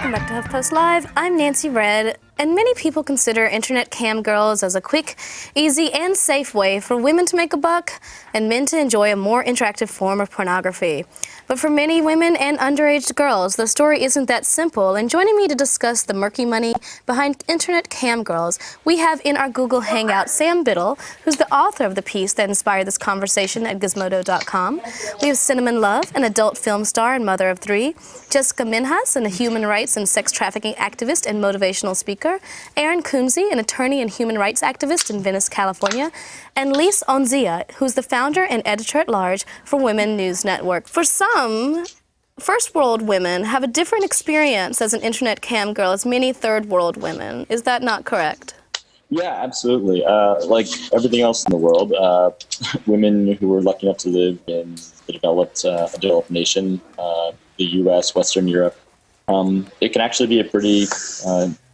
Welcome back to Huffington Post Live. I'm Nancy Red, and many people consider internet cam girls as a quick, easy, and safe way for women to make a buck and men to enjoy a more interactive form of pornography. But for many women and underage girls, the story isn't that simple. And joining me to discuss the murky money behind internet cam girls, we have in our Google Hangout Sam Biddle, who's the author of the piece that inspired this conversation at Gizmodo.com. We have Sinnamon Love, an adult film star and mother of 3. Jessica Minhas, a human rights and sex trafficking activist and motivational speaker. Erin, an attorney and human rights activist in Venice, California. And Anzia, who's the founder and editor-at-large for Women News Network. For some, first world women have a different experience as an internet cam girl as many third world women. Is that not correct? Yeah, absolutely. Like everything else in the world, women who were lucky enough to live in the developed nation, the U.S., Western Europe, it can actually be a pretty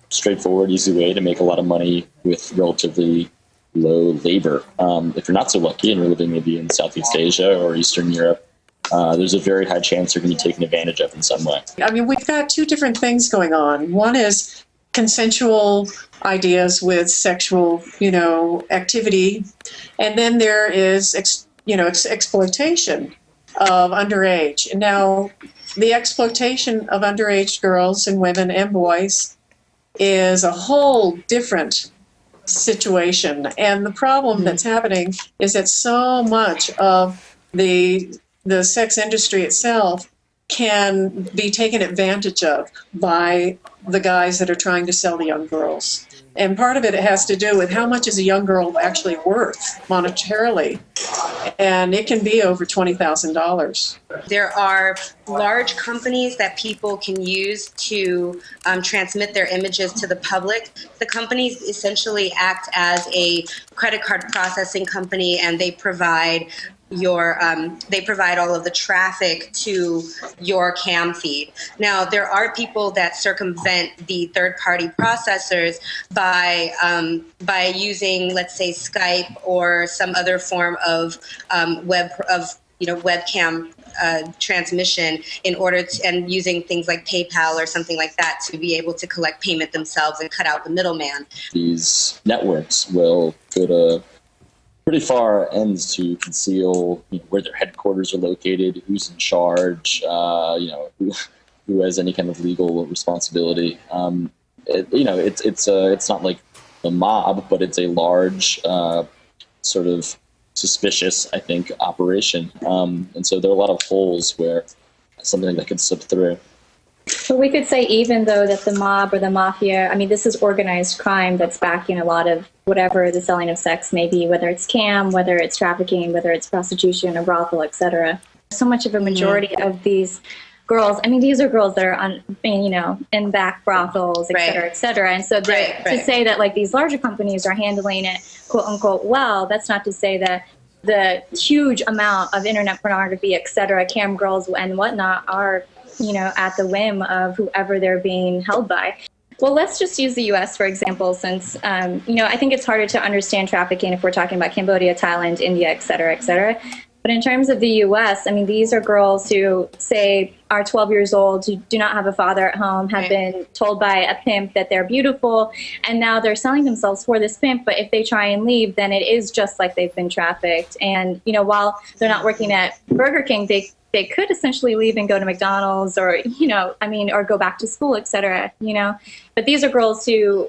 straightforward, easy way to make a lot of money with relatively low labor. If you're not so lucky and you're living maybe in Southeast Asia or Eastern Europe, there's a very high chance you're going to be taken advantage of in some way. I mean, we've got two different things going on. One is consensual ideas with sexual, activity. And then there is, exploitation of underage. Now, the exploitation of underage girls and women and boys is a whole different situation. And the problem that's happening is that so much of the sex industry itself can be taken advantage of by the guys that are trying to sell the young girls. And part of it has to do with how much is a young girl actually worth monetarily. And it can be over $20,000. There are large companies that people can use to transmit their images to the public. The companies essentially act as a credit card processing company, and they provide all of the traffic to your cam feed. Now, there are people that circumvent the third-party processors by using, let's say, Skype or some other form of webcam transmission in order to, and using things like PayPal or something like that to be able to collect payment themselves and cut out the middleman. These networks will go to pretty far ends to conceal where their headquarters are located, who's in charge, who has any kind of legal responsibility. It's not like the mob, but it's a large sort of suspicious, I think, operation. And so there are a lot of holes where something like that could slip through. But we could say even though that the mob or the mafia, I mean, this is organized crime that's backing a lot of whatever the selling of sex may be, whether it's cam, whether it's trafficking, whether it's prostitution or brothel, etc. So much of a majority of these girls, I mean, these are girls that are in back brothels, et cetera. And so to say that like these larger companies are handling it, quote unquote, well, that's not to say that the huge amount of internet pornography, et cetera, cam girls and whatnot are at the whim of whoever they're being held by. Well, let's just use the U.S., for example, since, I think it's harder to understand trafficking if we're talking about Cambodia, Thailand, India, et cetera, et cetera. But in terms of the U.S., I mean, these are girls who, say, are 12 years old, who do not have a father at home, have been told by a pimp that they're beautiful, and now they're selling themselves for this pimp. But if they try and leave, then it is just like they've been trafficked. And, while they're not working at Burger King, they could essentially leave and go to McDonald's or, or go back to school, et cetera, But these are girls who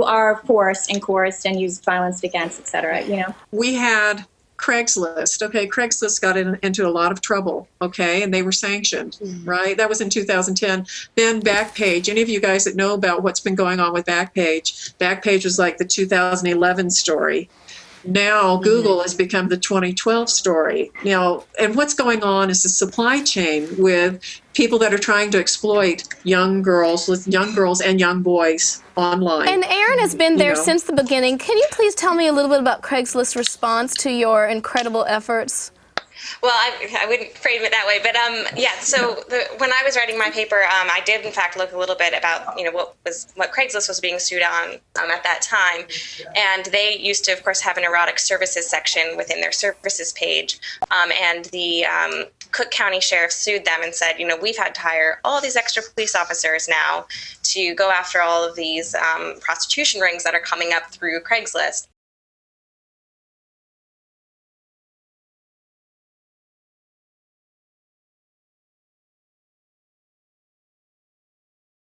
are forced and coerced and used violence against, et cetera, We had Craigslist. Okay, Craigslist got into a lot of trouble, okay, and they were sanctioned, right? That was in 2010. Then Backpage. Any of you guys that know about what's been going on with Backpage? Backpage was like the 2011 story. Now Google has become the 2012 story. Now, and what's going on is the supply chain with people that are trying to exploit young girls and young boys online. And Erin has been there since the beginning. Can you please tell me a little bit about Craigslist's response to your incredible efforts? Well, I wouldn't frame it that way, but so when I was writing my paper, I did in fact look a little bit about what Craigslist was being sued on at that time, and they used to, of course, have an erotic services section within their services page, and the Cook County Sheriff sued them and said, we've had to hire all these extra police officers now to go after all of these prostitution rings that are coming up through Craigslist.